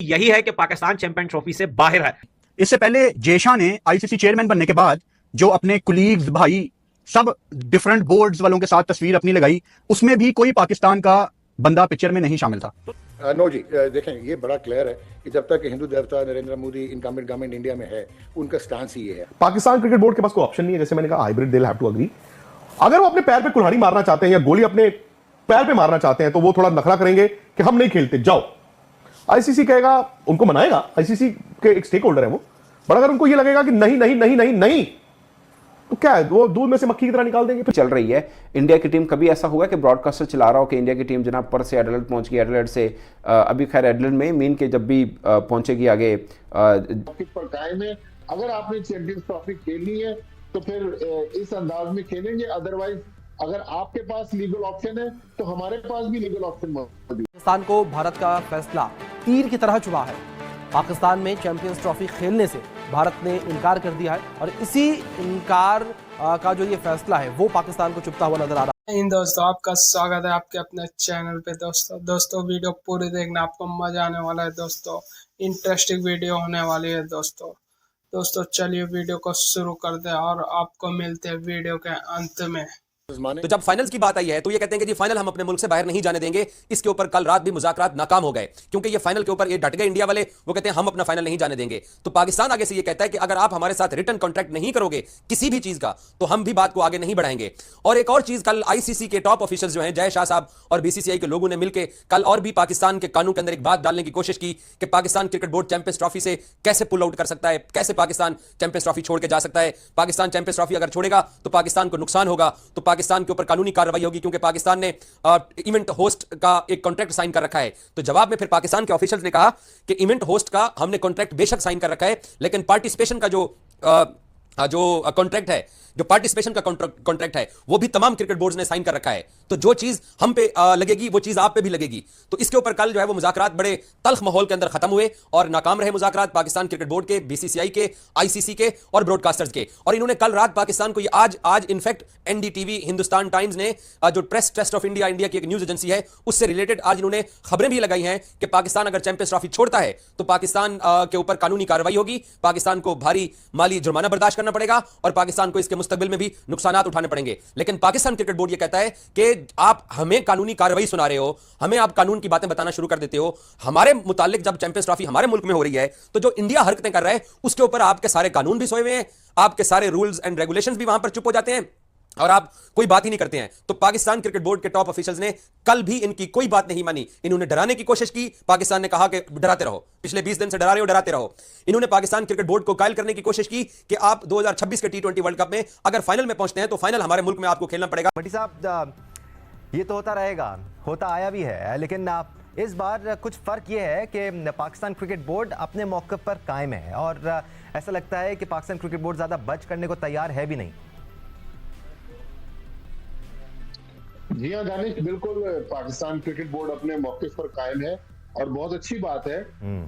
यही है कि पाकिस्तान चैंपियन ट्रॉफी से बाहर है। इससे पहले जयशाह ने आईसीसी चेयरमैन बनने के बाद जो अपने कुलीग्स भाई सब डिफरेंट बोर्ड्स वालों के साथ तस्वीर अपनी लगाई, उसमें भी कोई पाकिस्तान का बंदा पिक्चर में नहीं शामिल था। नो जी, देखें ये बड़ा क्लियर है कि जब तक हिंदू देवता Narendra Modi incumbent government India में है, उनका स्टांस ही ये है। पाकिस्तान क्रिकेट बोर्ड के पास कोई ऑप्शन नहीं है, जैसे मैंने कहा hybrid, they have to agree. अगर वो अपने पैर पे कुल्हाड़ी मारना चाहते हैं या गोली अपने पैर पे मारना चाहते हैं तो वो थोड़ा नखरा करेंगे कि हम नहीं खेलते, जाओ। आईसीसी कहेगा, उनको मनाएगा, आईसीसी के एक स्टेक होल्डर है वो, बट अगर उनको ये लगेगा कि नहीं नहीं नहीं नहीं नहीं, तो क्या है, वो दूध में से मक्खी की तरह निकाल देंगे। चल रही है इंडिया की टीम। कभी ऐसा हुआ कि ब्रॉडकास्टर चला रहा हो कि इंडिया की टीम जनाब पर से एडिलेड पहुंच गई, एडिलेड से अभी खैर एडिलेड में मीन के जब भी पहुंचेगी आगे पर कायम है। अगर आपने चैंपियंस ट्रॉफी खेलनी है तो फिर इस अंदाज में खेलेंगे, अदरवाइज अगर आपके पास लीगल ऑप्शन है तो हमारे पास भी लीगल ऑप्शन मौजूद है। पाकिस्तान को भारत का फैसला तीर की तरह चुभा है। पाकिस्तान में चैंपियंस ट्रॉफी खेलने से भारत ने इनकार कर दिया है और इसी इनकार का जो ये फैसला है वो पाकिस्तान को चुभता हुआ नजर आ रहा है। दोस्तों, आपका स्वागत है आपके अपने चैनल पे। दोस्तों वीडियो पूरी देखना, आपको मजा आने वाला है दोस्तों, इंटरेस्टिंग वीडियो होने वाली है दोस्तों चलिए वीडियो को शुरू कर दे और आपको मिलते हैं वीडियो के अंत में। तो जब फाइनल्स की बात आई है तो ये कहते हैं कि जी फाइनल हम अपने मुल्क से बाहर नहीं जाने देंगे। इसके ऊपर कल रात भी मुज़ाकरात नाकाम हो गए क्योंकि ये फाइनल के ऊपर ये डट गए इंडिया वाले, वो कहते हैं हम अपना फाइनल नहीं जाने देंगे। तो पाकिस्तान आगे से ये कहता है कि अगर आप हमारे साथ रिटर्न कॉन्ट्रैक्ट नहीं करोगे किसी भी चीज का तो हम भी बात को आगे नहीं बढ़ाएंगे। और एक और चीज, कल आईसीसी के टॉप ऑफिशियल्स जो हैं जय शाह साहब और बीसीसीआई के लोगों ने मिलकर कल और भी पाकिस्तान के कानून के अंदर एक बात डालने की कोशिश की कि Pakistan cricket board champions trophy से कैसे पुल आउट कर सकता है, कैसे पाकिस्तान चैंपियंस ट्रॉफी छोड़ के जा सकता है। पाकिस्तान चैंपियंस ट्रॉफी अगर छोड़ेगा तो पाकिस्तान को नुकसान होगा, तो पाकिस्तान के ऊपर कानूनी कार्रवाई होगी क्योंकि पाकिस्तान ने इवेंट होस्ट का एक कॉन्ट्रैक्ट साइन कर रखा है। तो जवाब में फिर पाकिस्तान के ऑफिशियल्स ने कहा कि इवेंट होस्ट का हमने कॉन्ट्रैक्ट बेशक साइन कर रखा है, लेकिन पार्टिसिपेशन का जो कॉन्ट्रैक्ट है, जो पार्टिसिपेशन का कॉन्ट्रैक्ट है वो भी तमाम क्रिकेट बोर्ड्स ने साइन कर रखा है। तो जो चीज हम पे लगेगी वो चीज आप पे भी लगेगी। तो इसके ऊपर कल जो है वो मुज़ाकरात बड़े तल्ख माहौल के अंदर खत्म हुए और नाकाम रहे मुज़ाकरात पाकिस्तान क्रिकेट बोर्ड के, बीसीसीआई के, आईसीसी के और ब्रॉडकास्टर्स के। और इन्होंने कल रात पाकिस्तान को ये आज इनफैक्ट एनडीटीवी, हिंदुस्तान टाइम्स ने जो प्रेस ट्रस्ट ऑफ इंडिया की एक न्यूज एजेंसी है उससे रिलेटेड आज इन्होंने खबरें भी लगाई हैं कि पाकिस्तान अगर चैंपियंस ट्रॉफी छोड़ता है तो पाकिस्तान के ऊपर कानूनी कार्रवाई होगी, पाकिस्तान को भारी माली जुर्माना बर्दाश्त करना पड़ेगा और पाकिस्तान को इसके मुस्तकबिल में भी नुकसान उठाने पड़ेंगे। लेकिन पाकिस्तान क्रिकेट बोर्ड ये कहता है कि आप हमें कानूनी कार्रवाई सुना रहे हो, हमें आप कानून की बातें बताना शुरू कर देते हो। हमारे मुतालिक जब चैंपियंस ट्रॉफी हमारे मुल्क में हो रही है तो जो इंडिया हरकतें कर रहा है उसके ऊपर आपके सारे कानून भी सोए हुए हैं, आपके सारे रूल्स एंड रेगुलेशंस भी वहां पर चुप हो जाते हैं और आप कोई बात ही नहीं करते हैं। तो पाकिस्तान क्रिकेट बोर्ड के टॉप ऑफिशियल्स ने कल भी इनकी कोई बात नहीं मानी, इन्होंने डराने की कोशिश की। पाकिस्तान ने कहा कि डराते रहो, पिछले 20 दिन से डरा रहे हो, डराते रहो। इन्होंने पाकिस्तान क्रिकेट बोर्ड को कायल करने की कोशिश की कि आप 2026 के T20 वर्ल्ड कप में अगर फाइनल में पहुंचते हैं तो फाइनल हमारे मुल्क में आपको खेलना पड़ेगा। भट्टी साहब, ये तो होता रहेगा, होता आया भी है, लेकिन इस बार कुछ फर्क ये है कि पाकिस्तान क्रिकेट बोर्ड अपने मौक़िफ़ पर कायम है और ऐसा लगता है कि पाकिस्तान क्रिकेट बोर्ड ज़्यादा बच करने को तैयार है भी नहीं। जी हाँ दानिश, बिल्कुल पाकिस्तान क्रिकेट बोर्ड अपने मौके पर कायम है और बहुत अच्छी बात है।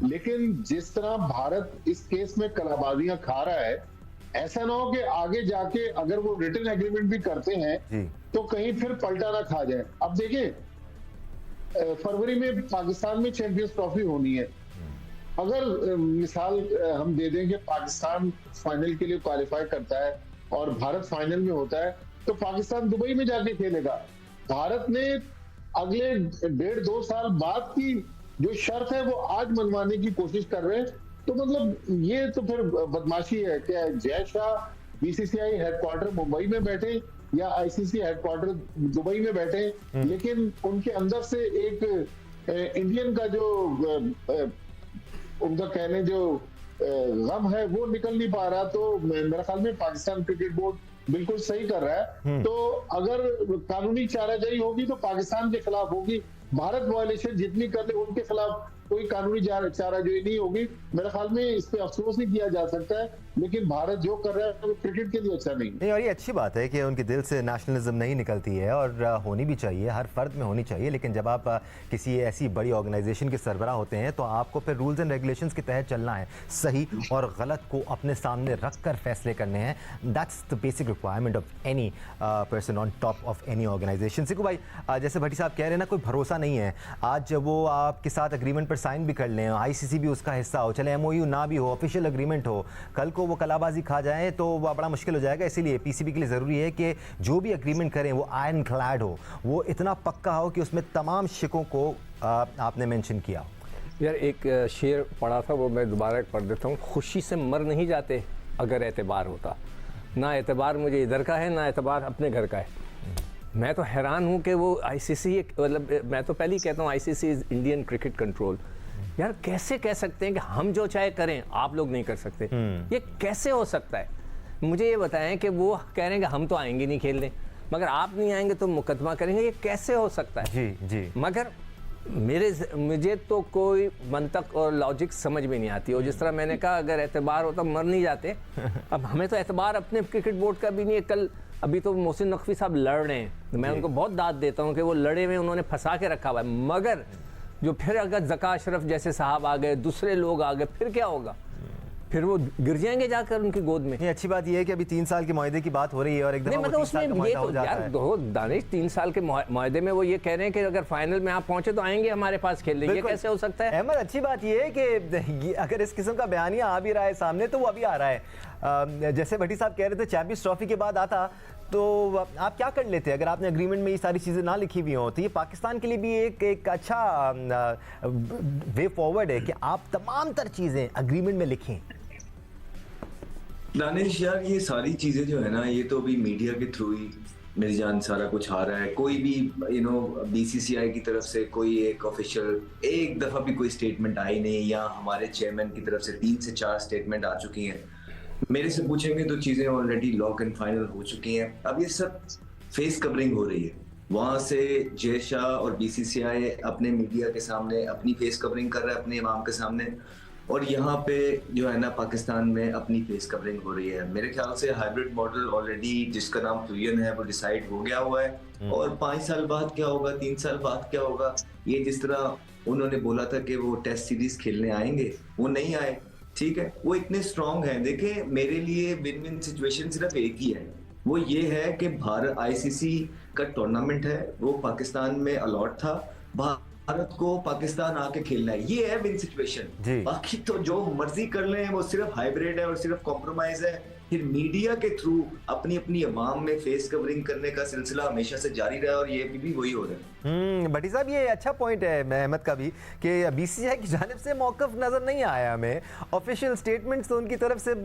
लेकिन जिस तरह भारत इस केस में कलाबाजियां खा रहा है, ऐसा ना हो कि आगे जाके अगर वो रिटर्न एग्रीमेंट भी करते हैं तो कहीं फिर पलटा ना खा जाए। अब देखिए, फरवरी में पाकिस्तान में चैंपियंस ट्रॉफी होनी है। अगर मिसाल हम दे दें कि पाकिस्तान फाइनल के लिए क्वालिफाई करता है और भारत फाइनल में होता है तो पाकिस्तान दुबई में जाके खेलेगा। भारत ने अगले 1.5-2 साल बाद की जो शर्त है वो आज मनवाने की कोशिश कर रहे हैं। तो मतलब ये तो फिर बदमाशी है। क्या जय शाह बीसीसीआई हेडक्वार्टर मुंबई में बैठे या आईसीसी हेडक्वार्टर दुबई में बैठे, लेकिन उनके अंदर से एक इंडियन का जो उनका कहने जो गम है वो निकल नहीं पा रहा। तो मेरे ख्याल में पाकिस्तान क्रिकेट बोर्ड बिल्कुल सही कर रहा है। तो अगर कानूनी चाराजोई होगी तो पाकिस्तान के खिलाफ होगी। भारत वायलेशन जितनी कर ले उनके खिलाफ कोई कानूनी चाराजोई नहीं होगी। मेरे ख्याल में इस पे अफसोस नहीं किया जा सकता है, लेकिन भारत जो कर रहा है वो क्रिकेट के लिए अच्छा नहीं। और ये अच्छी बात है कि उनके दिल से नेशनलिज्म नहीं निकलती है और होनी भी चाहिए, हर फर्द में होनी चाहिए। लेकिन जब आप किसी ऐसी बड़ी ऑर्गेनाइजेशन के सरबराह होते हैं तो आपको फिर रूल्स एंड रेगुलेशंस के तहत चलना है, सही और गलत को अपने सामने रख कर फैसले करने हैं। That's the basic requirement of any person on top of any organisation. Siku भाई, जैसे भट्टी साहब कह रहे हैं ना, कोई भरोसा नहीं है। आज वो आपके साथ एग्रीमेंट पर साइन भी कर लें, आईसीसी भी उसका हिस्सा हो, चले एमओयू ना भी हो, ऑफिशियल एग्रीमेंट हो, कल को वो कलाबाजी खा जाए तो वो बड़ा मुश्किल हो जाएगा। इसीलिए पीसीबी के लिए ज़रूरी है कि जो भी एग्रीमेंट करें वो आयरन क्लैड हो, वो इतना पक्का हो कि उसमें तमाम शिकों को आपने मेंशन किया। यार एक शेर पढ़ा था, वो मैं दोबारा पढ़ देता हूँ। खुशी से मर नहीं जाते अगर एतबार होता। ना एतबार मुझे इधर का है, ना एतबार अपने घर का है। मैं तो हैरान हूँ कि वो आईसीसी, मतलब मैं तो पहले ही कहता हूँ ICC is Indian cricket control. यार कैसे कह सकते हैं कि हम जो चाहे करें आप लोग नहीं कर सकते? ये कैसे हो सकता है? मुझे ये बताएं कि वो कह रहे हैं कि हम तो आएंगे नहीं खेलने, मगर आप नहीं आएंगे तो मुकदमा करेंगे। ये कैसे हो सकता है? जी जी। मगर मुझे तो कोई मंतक और लॉजिक समझ में नहीं आती। और जिस तरह मैंने कहा अगर एतबार होता मर नहीं जाते। अब हमें तो एतबार अपने क्रिकेट बोर्ड का भी नहीं है। कल अभी तो मोहसिन नकवी साहब लड़ रहे हैं, मैं उनको बहुत दाद देता हूँ कि वो लड़े हुए, उन्होंने फंसा के रखा हुआ है। मगर जो फिर अगर ज़का अशरफ जैसे साहब आ गए, दूसरे लोग आ गए, फिर क्या होगा? फिर वो गिर जाएंगे जाकर उनकी गोद में। नहीं, अच्छी बात यह है कि अभी 3 साल के मुआहदे की बात हो रही है और एक दफा मतलब उसमें ये तो यार दानिश 3 साल के मुआहदे में वो ये कह रहे हैं कि अगर फाइनल में आप पहुंचे तो आएंगे हमारे पास खेलने। ये कैसे हो सकता है? अहमद, अच्छी बात ये है कि अगर इस किस्म का बयानिया आ भी रहा है सामने तो वो अभी आ रहा है। जैसे भट्टी साहब कह रहे थे चैंपियंस ट्रॉफी के बाद आता तो आप क्या कर लेते? अगर आपने एग्रीमेंट में ये सारी चीज़ें ना लिखी हुई हों तो ये पाकिस्तान के लिए भी एक अच्छा वे फॉरवर्ड है कि आप तमाम तर चीज़ें एग्रीमेंट में लिखें। दानिश यार, ये सारी चीजें जो है ना, ये तो अभी मीडिया के थ्रू ही मेरी जान सारा कुछ आ रहा है। कोई भी बीसीसीआई की तरफ से कोई एक ऑफिशियल एक दफा भी कोई स्टेटमेंट आई नहीं, या हमारे चेयरमैन की तरफ से 3 से 4 स्टेटमेंट आ चुकी हैं। मेरे से पूछेंगे तो चीजें ऑलरेडी लॉक एंड फाइनल हो चुकी हैं। अब ये सब फेस कवरिंग हो रही है। वहां से जय शाह और बीसीसीआई अपने मीडिया के सामने अपनी फेस कवरिंग कर रहा है, अपने इमाम के सामने, और यहाँ पे जो है ना पाकिस्तान में अपनी फेस कवरिंग हो रही है। मेरे ख्याल से हाइब्रिड मॉडल ऑलरेडी जिसका नाम फ्यूजन है वो डिसाइड हो गया हुआ है। और 5 साल बाद क्या होगा, 3 साल बाद क्या होगा, ये जिस तरह उन्होंने बोला था कि वो टेस्ट सीरीज खेलने आएंगे, वो नहीं आए। ठीक है, वो इतने स्ट्रांग हैं। देखिए, मेरे लिए विन विन सिचुएशन सिर्फ एक ही है, वो ये है कि भारत आईसीसी का टूर्नामेंट है, वो पाकिस्तान में अलॉट था, भारत को पाकिस्तान आके खेलना है, ये है विन सिचुएशन। बाकी तो जो मर्जी कर लें वो सिर्फ हाइब्रिड है और सिर्फ कॉम्प्रोमाइज है। फिर मीडिया के थ्रू अपनी अपनी अवाम में फेस कवरिंग करने का सिलसिला हमेशा से जारी रहा और ये भी वही हो रहा है। भट्टी साहब, ये अच्छा पॉइंट है अहमद का भी कि बीसीसीआई की जानिब से मौक़िफ़ नज़र नहीं आया हमें। ऑफिशियल स्टेटमेंट्स तो उनकी तरफ से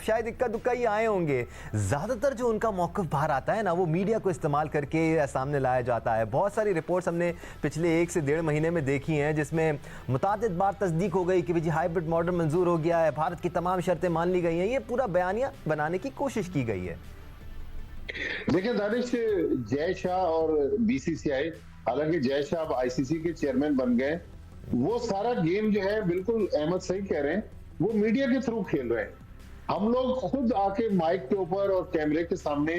शायद इक्का दुक्का ही आए होंगे। ज़्यादातर जो उनका मौक़िफ़ बाहर आता है ना, वो मीडिया को इस्तेमाल करके सामने लाया जाता है। बहुत सारी रिपोर्ट्स हमने पिछले 1 से 1.5 महीने में देखी हैं जिसमें मुतादिद बार तस्दीक हो गई कि जी हाइब्रिड मॉडल मंजूर हो गया है, भारत की तमाम शर्तें मान ली गई हैं। ये पूरा बयानिया बनाने की कोशिश की गई है। देखिए दानिश, जय शाह और बीसीसीआई, हालांकि जय शाह अब आईसीसी के चेयरमैन बन गए, वो सारा गेम जो है, बिल्कुल अहमद सही कह रहे हैं, वो मीडिया के थ्रू खेल रहे हैं। हम लोग खुद आके माइक के ऊपर और कैमरे के सामने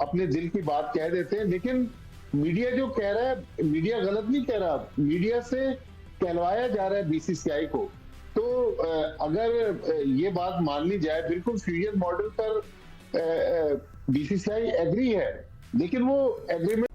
अपने दिल की बात कह देते हैं, लेकिन मीडिया जो कह रहा है, मीडिया गलत नहीं कह रहा, मीडिया से कहलवाया जा रहा है बीसीसीआई को। तो अगर ये बात मान ली जाए, बिल्कुल फ्यूजन मॉडल पर बीसीसीआई एग्री है, लेकिन वो एग्रीमेंट।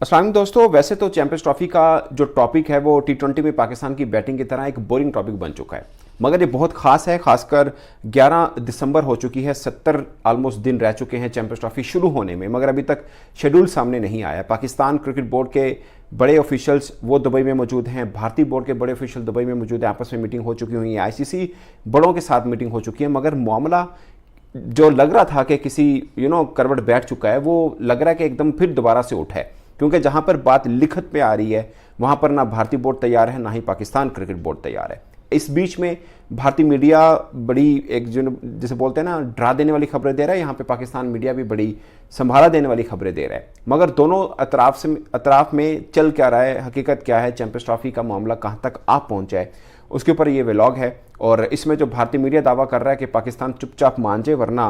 अस्सलाम दोस्तों, वैसे तो चैंपियंस ट्रॉफी का जो टॉपिक है वो T20 में पाकिस्तान की बैटिंग की तरह एक बोरिंग टॉपिक बन चुका है, मगर ये बहुत खास है। खासकर 11 दिसंबर हो चुकी है, 70 ऑलमोस्ट दिन रह चुके हैं चैंपियंस ट्रॉफी शुरू होने में, मगर अभी तक शेड्यूल सामने नहीं आया। पाकिस्तान क्रिकेट बोर्ड के बड़े ऑफिशियल्स वो दुबई में मौजूद हैं, भारतीय बोर्ड के बड़े ऑफिशियल दुबई में मौजूद हैं, आपस में मीटिंग हो चुकी हुई है, आईसीसी बड़ों के साथ मीटिंग हो चुकी है, मगर मामला जो लग रहा था कि किसी करवट बैठ चुका है, वो लग रहा है कि एकदम फिर दोबारा से उठा है। क्योंकि जहां पर बात लिखत पे आ रही है वहां पर ना भारतीय बोर्ड तैयार है, ना ही पाकिस्तान क्रिकेट बोर्ड तैयार है। इस बीच में भारतीय मीडिया बड़ी एक जैसे बोलते हैं ना डरा देने वाली खबरें दे रहा है, यहाँ पे पाकिस्तान मीडिया भी बड़ी संभाला देने वाली खबरें दे रहा है। मगर दोनों अतराफ में चल क्या रहा है, हकीकत क्या है, चैंपियंस ट्रॉफी का मामला कहाँ तक आ पहुँचा है, उसके ऊपर ये व्लॉग है। और इसमें जो भारतीय मीडिया दावा कर रहा है कि पाकिस्तान चुपचाप मान जाए, वरना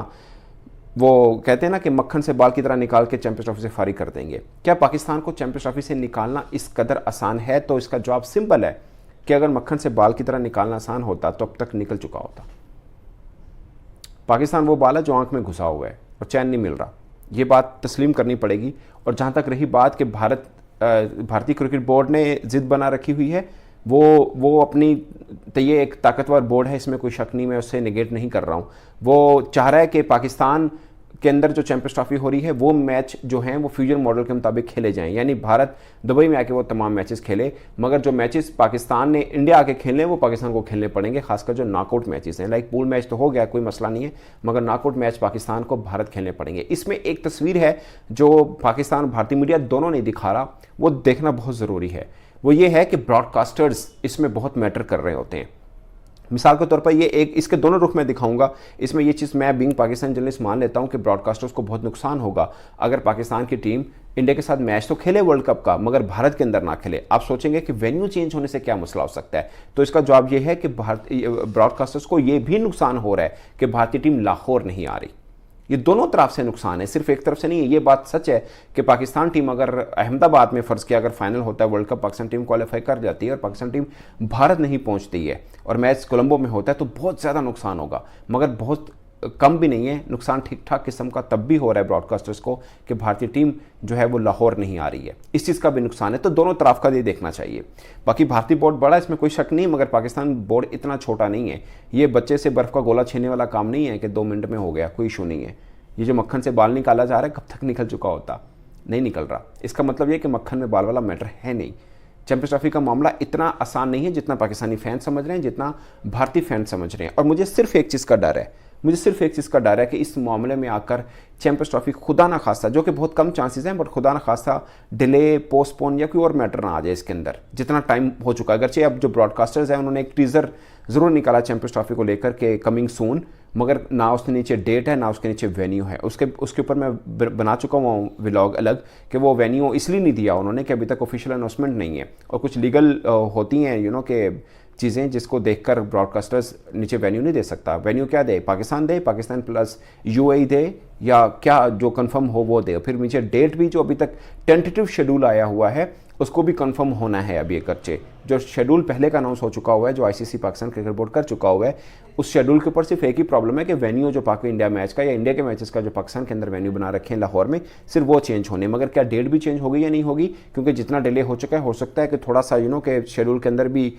वो कहते हैं ना कि मक्खन से बाल की तरह निकाल के चैंपियंस ट्रॉफी से फारिग कर देंगे। क्या पाकिस्तान को चैंपियंस ट्रॉफी से निकालना इस कदर आसान है? तो इसका जवाब सिंपल है कि अगर मक्खन से बाल की तरह निकालना आसान होता तो अब तक निकल चुका होता। पाकिस्तान वो बाल है जो आंख में घुसा हुआ है और चैन नहीं मिल रहा, ये बात तस्लीम करनी पड़ेगी। और जहाँ तक रही बात कि भारतीय क्रिकेट बोर्ड ने जिद बना रखी हुई है, वो अपनी, तो ये एक ताकतवर बोर्ड है, इसमें कोई शक नहीं, मैं उससे निगेट नहीं कर रहा हूँ। वो चाह रहा है कि पाकिस्तान के अंदर जो चैंपियंस ट्रॉफी हो रही है वो मैच जो हैं वो फ्यूजन मॉडल के मुताबिक खेले जाएं, यानी भारत दुबई में आके वो तमाम मैचेस खेले, मगर जो मैचेस पाकिस्तान ने इंडिया आके खेलने वो पाकिस्तान को खेलने पड़ेंगे, खासकर जो नॉकआउट मैचेस हैं। लाइक पूल मैच तो हो गया, कोई मसला नहीं है, मगर नॉकआउट मैच पाकिस्तान को भारत खेलने पड़ेंगे। इसमें एक तस्वीर है जो पाकिस्तान भारतीय मीडिया दोनों नहीं दिखा रहा, वो देखना बहुत ज़रूरी है। वो ये है कि ब्रॉडकास्टर्स इसमें बहुत मैटर कर रहे होते हैं। मिसाल के तौर पर ये एक, इसके दोनों रुख में दिखाऊंगा। इसमें ये चीज़ मैं बीइंग पाकिस्तान जर्नलिस्ट मान लेता हूं कि ब्रॉडकास्टर्स को बहुत नुकसान होगा अगर पाकिस्तान की टीम इंडिया के साथ मैच तो खेले वर्ल्ड कप का, मगर भारत के अंदर ना खेले। आप सोचेंगे कि वेन्यू चेंज होने से क्या मसला हो सकता है, तो इसका जवाब ये है कि ब्रॉडकास्टर्स को ये भी नुकसान हो रहा है कि भारतीय टीम लाहौर नहीं आ रही। ये दोनों तरफ से नुकसान है, सिर्फ एक तरफ से नहीं है। ये बात सच है कि पाकिस्तान टीम अगर अहमदाबाद में फ़र्ज़ किया अगर फाइनल होता है world cup, Pakistan team qualify कर जाती है और पाकिस्तान टीम भारत नहीं पहुंचती है और मैच कोलंबो में होता है, तो बहुत ज़्यादा नुकसान होगा, मगर बहुत कम भी नहीं है। नुकसान ठीक ठाक किस्म का तब भी हो रहा है ब्रॉडकास्टर्स को कि भारतीय टीम जो है वो लाहौर नहीं आ रही है, इस चीज़ का भी नुकसान है। तो दोनों तरफ का ये देखना चाहिए। बाकी भारतीय बोर्ड बड़ा, इसमें कोई शक नहीं, मगर पाकिस्तान बोर्ड इतना छोटा नहीं है। ये बच्चे से बर्फ़ का गोला छीनने वाला काम नहीं है कि 2 मिनट में हो गया, कोई इशू नहीं है। ये जो मक्खन से बाल निकाला जा रहा है, कब तक निकल चुका होता, नहीं निकल रहा। इसका मतलब ये कि मक्खन में बाल वाला मैटर है नहीं। चैंपियंस ट्रॉफी का मामला इतना आसान नहीं है जितना पाकिस्तानी फैन समझ रहे हैं, जितना भारतीय फैन समझ रहे हैं। और मुझे सिर्फ एक चीज़ का डर है कि इस मामले में आकर चैंपियंस ट्रॉफी खुदा ना खास्ता, जो कि बहुत कम चांसेस हैं, बट खुदा ना खास्ता डिले, पोस्टपोन या कोई और मैटर ना आ जाए इसके अंदर, जितना टाइम हो चुका है। अगरचे अब जो ब्रॉडकास्टर्स हैं उन्होंने एक टीज़र ज़रूर निकाला चैंपियंस ट्रॉफी को लेकर के कमिंग सून, मगर ना उसके नीचे डेट है ना उसके नीचे वेन्यू है। उसके ऊपर मैं बना चुका हूँ व्लॉग अलग कि वो वेन्यू इसलिए नहीं दिया उन्होंने कि अभी तक ऑफिशियल अनाउंसमेंट नहीं है, और कुछ लीगल होती हैं के चीज़ें जिसको देखकर ब्रॉडकास्टर्स नीचे वेन्यू नहीं दे सकता। वेन्यू क्या दे, पाकिस्तान प्लस यूएई दे, या क्या जो कंफर्म हो वो दे। फिर नीचे डेट भी, जो अभी तक टेंटेटिव शेड्यूल आया हुआ है उसको भी कंफर्म होना है। अभी एक अच्छे जो शेड्यूल पहले का अनाउंस हो चुका हुआ है, जो आईसीसी पाकिस्तान क्रिकेट बोर्ड कर चुका हुआ है, उस शेड्यूल के ऊपर सिर्फ एक ही प्रॉब्लम है कि वेन्यू जो पाक इंडिया मैच का या इंडिया के मैचेस का जो पाकिस्तान के अंदर वेन्यू बना रखे हैं लाहौर में, सिर्फ वो चेंज होने। मगर क्या डेट भी चेंज होगी या नहीं होगी, क्योंकि जितना डिले हो चुका है, हो सकता है कि थोड़ा सा के शेड्यूल के अंदर भी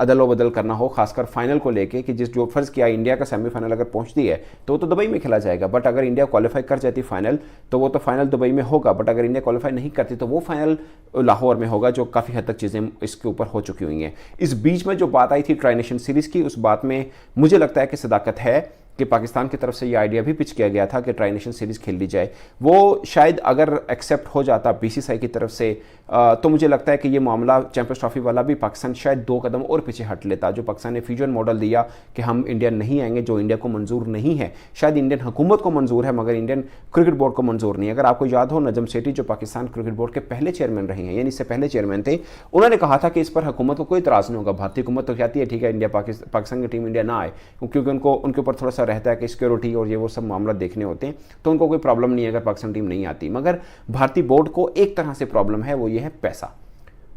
अदल बदल करना हो, खासकर फाइनल को लेके कि जिस जो फर्ज किया इंडिया का सेमीफाइनल अगर पहुंचती है तो वो तो दुबई में खेला जाएगा, बट अगर इंडिया क्वालिफाई कर जाती फाइनल तो वो तो फाइनल दुबई में होगा, बट अगर इंडिया क्वालिफाई नहीं करती तो वो फाइनल लाहौर में होगा, जो काफ़ी हद तक चीज़ें इसके ऊपर हो चुकी हुई हैं। इस बीच में जो बात आई थी ट्राई नेशन सीरीज़ की, उस बात में मुझे लगता है कि सदाकत है कि पाकिस्तान की तरफ से ये आइडिया भी पिच किया गया था कि ट्राई नेशन सीरीज़ खेल ली जाए। वो शायद अगर एक्सेप्ट हो जाता बीसीसीआई की तरफ से तो मुझे लगता है कि ये मामला चैंपियंस ट्रॉफी वाला भी पाकिस्तान शायद 2 कदम और पीछे हट लेता। जो पाकिस्तान ने फ्यूजन मॉडल दिया कि हम इंडिया नहीं आएंगे, जो इंडिया को मंजूर नहीं है, शायद इंडियन हुकूमत को मंजूर है मगर इंडियन क्रिकेट बोर्ड को मंजूर नहीं है। अगर आपको याद हो, नजम सेठी जो पाकिस्तान क्रिकेट बोर्ड के पहले चेयरमैन रहे हैं, यानी इससे पहले चेयरमैन थे, उन्होंने कहा था कि इस पर हुकूमत को कोई इतराज़ नहीं होगा। भारतीय हुकूमत तो कहती है ठीक है इंडिया पाकिस्तान की टीम इंडिया ना आए, क्योंकि उनके ऊपर थोड़ा सा रहता है कि सिक्योरिटी और ये वो सब मामला देखने होते हैं, तो उनको कोई प्रॉब्लम नहीं है अगर पाकिस्तान टीम नहीं आती। मगर भारतीय बोर्ड को एक तरह से प्रॉब्लम है, वो ये है पैसा।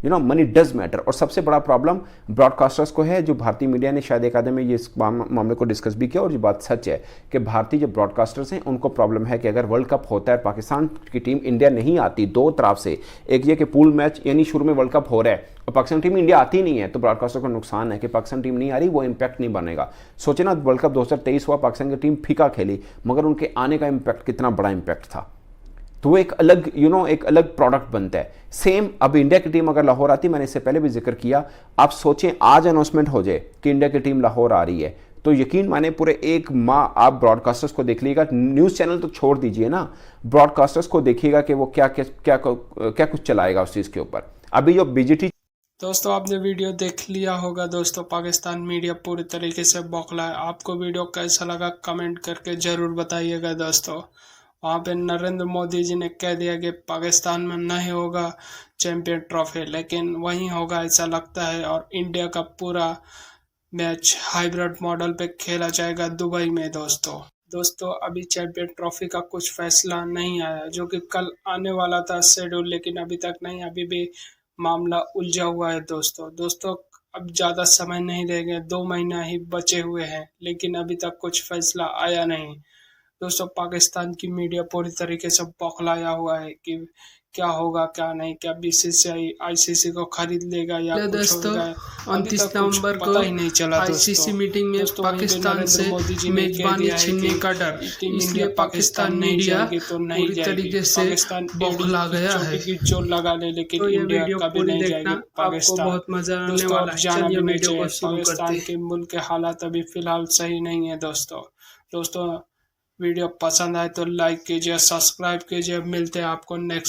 Money does matter. और सबसे बड़ा प्रॉब्लम ब्रॉडकास्टर्स को है, जो भारतीय मीडिया ने शायद एक आधे में ये इस मामले को डिस्कस भी किया, और ये बात सच है कि भारतीय जो ब्रॉडकास्टर्स हैं उनको प्रॉब्लम है कि अगर वर्ल्ड कप होता है, पाकिस्तान की टीम इंडिया नहीं आती, 2 तरफ से, एक ये कि पूल मैच यानी शुरू में वर्ल्ड कप हो रहा है और पाकिस्तान टीम इंडिया आती नहीं है, तो ब्रॉडकास्टर को नुकसान है कि पाकिस्तान टीम नहीं आ रही, वो इंपैक्ट नहीं बनेगा। सोचे ना, वर्ल्ड कप 2023 हुआ, पाकिस्तान की टीम फीका खेली, मगर उनके आने का इंपैक्ट कितना बड़ा इंपैक्ट था, तो वो एक अलग एक अलग प्रोडक्ट बनता है। सेम अब इंडिया की टीम अगर लाहौर आती, मैंने इससे पहले भी जिक्र किया, आप सोचें आज अनाउंसमेंट हो जाए कि इंडिया की टीम लाहौर आ रही है, तो यकीन माने पूरे 1 माह आप ब्रॉडकास्टर्स को देख लीजिएगा। न्यूज़ चैनल तो छोड़ दीजिए ना, ब्रॉडकास्टर्स को देखिएगा कि वो क्या कुछ चलाएगा उस चीज़ के ऊपर। अभी जो बीजीटी, दोस्तों आपने वीडियो देख लिया होगा। दोस्तों पाकिस्तान मीडिया पूरी तरीके से बौखला है। आपको वीडियो कैसा लगा कमेंट करके ज़रूर बताइएगा। दोस्तों वहाँ पे नरेंद्र मोदी जी ने कह दिया कि पाकिस्तान में नहीं होगा चैंपियन ट्रॉफी, लेकिन वहीं होगा ऐसा लगता है। और इंडिया का पूरा मैच हाइब्रिड मॉडल पे खेला जाएगा दुबई में। दोस्तों अभी चैंपियन ट्रॉफी का कुछ फैसला नहीं आया, जो कि कल आने वाला था शेड्यूल, लेकिन अभी तक नहीं, अभी भी मामला उलझा हुआ है। दोस्तों अब ज़्यादा समय नहीं रह गए, 2 महीना ही बचे हुए हैं, लेकिन अभी तक कुछ फैसला आया नहीं। दोस्तों पाकिस्तान की मीडिया पूरी तरीके से बौखलाया हुआ है कि क्या होगा क्या नहीं, क्या बीसीसीआई आईसीसी को खरीद लेगा या कुछ दोस्तों होगा। 29 अभी तक कुछ नवंबर पता ही नहीं चला को आईसीसी मीटिंग में दोस्तों, वहीं पे पाकिस्तान नरेंद्र से मोदी जी ने कह मेजबानी दिया है छीनने कि का डर, टीम इसलिए इंडिया पाकिस्तान नहीं मीडिया जाएगी तो नहीं पूरी जाएगी। तरीके से पाकिस्तान बौखला गया है। की जोर लगा ले, लेकिन तो ये इंडिया वीडियो कभी पूरी नहीं देखना, जाएगी आपको पाकिस्तान। बहुत मजा आने दोस्तों, वाला अब है। जाना चलिए भी नहीं वीडियो को चाहिए। शुरू करते पाकिस्तान हैं। के मुल्क के हालात अभी फिलहाल सही नहीं है दोस्तों वीडियो पसंद आए तो लाइक कीजिए, सब्सक्राइब कीजिए। मिलते हैं आपको नेक्स्ट